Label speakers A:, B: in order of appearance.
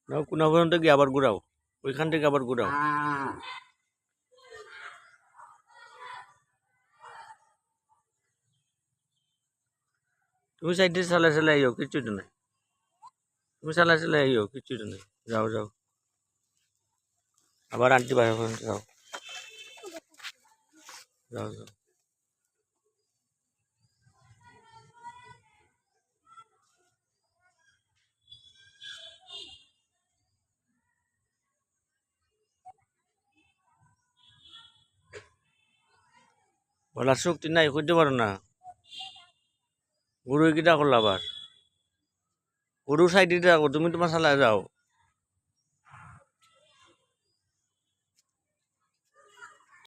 A: নাও কোনা পর্যন্ত গিয়ে আবার ঘুরাও, ওইখান থেকে আবার ঘুরাও। তুমি সাইডে চালাই চালাই আইও, কিচ্ছু তো নাই। তুমি চালাই চালাই আইও, কিচ্ছু তো নাই। যাও যাও, আবার আন্টি বাইরে পর্যন্ত যাও, যাও যাও। বলার শক্তি নাই, করতে পারো না। গরু কিটা করলো আবার, গরু সাইডে রাখো, তুমি তোমার চালায় যাও।